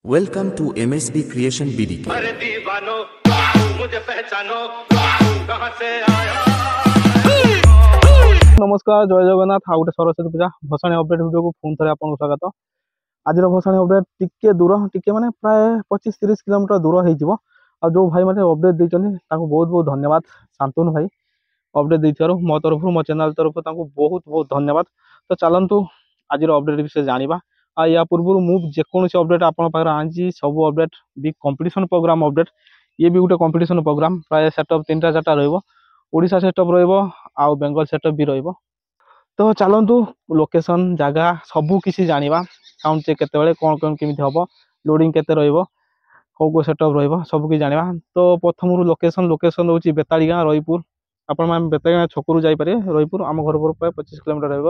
Welcome to MSB creation BD। अरे दीवानो मुझे पहचानो कहां से आया। नमस्कार जय जगन्नाथ आउ गोटे सरस्वती पूजा भसाणी अपडेट वीडियो को पुणी थे आपको स्वागत। आज भसाणी अपडेट टिके दूर टिके माने प्राय 25-30 किलोमीटर दूर हो जो भाई मैंने अपडेट देते बहुत बहुत धन्यवाद। शांतनु भाई अपडेट देथिबारु मो तरफ मो चैनल तरफ बहुत बहुत धन्यवाद। तो चलतु आज अपडेट विषय जाना आ या पूर्व मुझे जेकोसी अपडेट आपन पाखरे आनी सब अपडेट भी कंपटीशन प्रोग्राम अपडेट ये भी गोटे कंपटीशन प्रोग्राम प्राय सेटअप 3-4 रोडा सेटअप रहा बेंगल सेटअप भी रही। तो चलतु लोकेशन जगह सबू किसी जाना साउंड चेक केते कौन कौन केमी हम लोडिंग केते कौ सेटअप सब किसी जाना। तो प्रथम लोकेशन लोकेशन रोचे बेताड़ी गाँ रहीपुर। आपण बेताड़ी गाँ छकरू जापे रहीपुर आम घर पर प्राय 25 किलोमीटर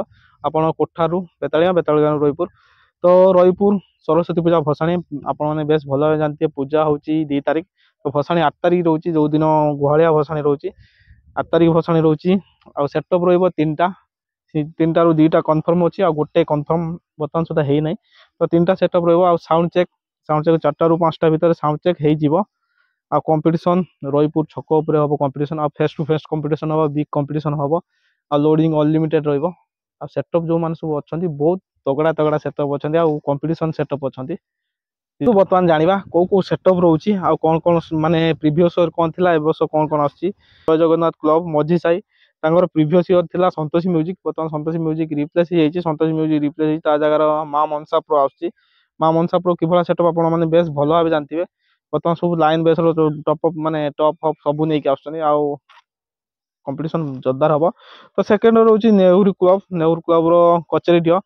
रहा कोठारू बेताड़ी गाँ रहीपुर। तो रहीपुर सरस्वती पूजा भसाणी आपने बेस भल जानते पूजा हूँ 2 तारिख। तो भसाणी 8 तारिख रोचे जो दिन गुहालिया भसाणी रोचे 8 तारिख भसाणी रोचे आ सेटअप रा 3टा रू 2टा कन्फर्म अच्छी आ गोटे कन्फर्म बर्तमान सुधा है ना। तो 3टा सेटअप रहा साउंड चेक 4टा रू 5टा भितर साउंड चेक हो कंपटीशन रहीपुर छक उपर हम कंपटीशन आ फेस टू फेस कंपटीशन हम बिग कंपटीशन हम आ लोडिंग अनलिमिटेड रही सेटअप जो मैंने सब अच्छा बहुत तगड़ा तगड़ा सेटअप अच्छा आ कंपटीशन सेटअप अच्छा। तो बर्तमान जाना कौ सेटअप रोचे आ कौन कौन माने प्रीवियस ईयर कौन थी ए वर्ष कौन कौन आसी। जय जगन्नाथ क्लब मझी साई प्रीवियस ईयर थी संतोषी म्यूजिक बर्तमान संतोषी म्यूजिक रिप्लेस हो संतोषी म्यूजिक रिप्लेस जगार माँ मनसा प्रो आसुची। माँ मनसा प्रो किभला सेटअप आपने माने बेस भल भाव जानते बर्तमान सब लाइन बेस टॉप माने टॉप अप सब नहीं आसुचनी आ कंपटीशन जोरदार हम। तो सेकेंड रोचे नेहरू क्लब कचेरी ढियो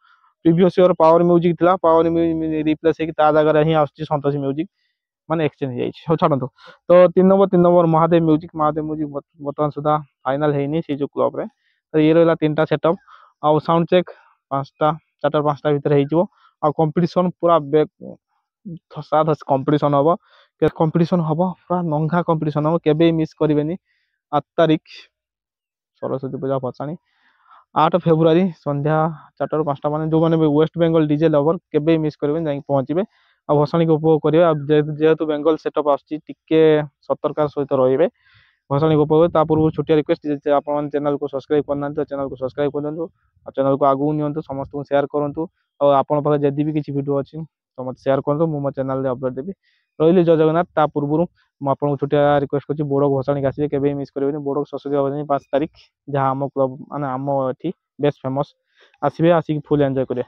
प्रीवियस ईयर पावर म्यूजिक थी पावर म्यूजिक रिप्लेस जगह ही आसुची संतोषी म्यूजिक माने एक्सचेंज हो छाड़ू। तो 3 नंबर महादेव म्यूजिक बर्तमान सुधा फाइनाल है सी जो क्लब रे। तो ये रहा 3टा सेटअप आ साउंड चेक 5टा 4टा 5टा भितर हो कंपटीशन पूरा धसा धस कंपटीशन हम कंपटीशन हम पूरा नंगा कंपटीशन हम केबे मिस करेनि। 8 तारिख सरस्वती पूजा भसाणी 8 फेब्रुआरी संध्या 4टा रू 5टा माने जो मैंने वेस्ट बेंगल डीजे लवर केबे मिस करेंगे जाई पहुँचे आ भसाणी को उपभोग करेंगे जेहेतु बेंगल सेटअप आसुची टिके सतर्कार सहित रहिबे भसाणी को उपभोग। ता पूर्व छोटिया रिक्वेस्ट आपन चैनल को सब्सक्राइब करना तो चैनल को सब्सक्राइब कर दिंतु और चैनल को आगू नियंतु समस्त को शेयर करूँ और आपन पाखे जदि भी किसी वीडियो अच्छी तो मत शेयर करूँ मो चैनल अपडेट देवी रही। जय जगन्नाथ ता पूर्व मुझे छोटिया रिक्वेस्ट कर बोड़ भसाणी आसिए केबे मिस करेंगे बोड़ सरस्वती भसाणी 5 तारिख जहाँ आम क्लब माने आम एटी बेस्ट फेमस आसबे आसिक फुल एंजॉय करें।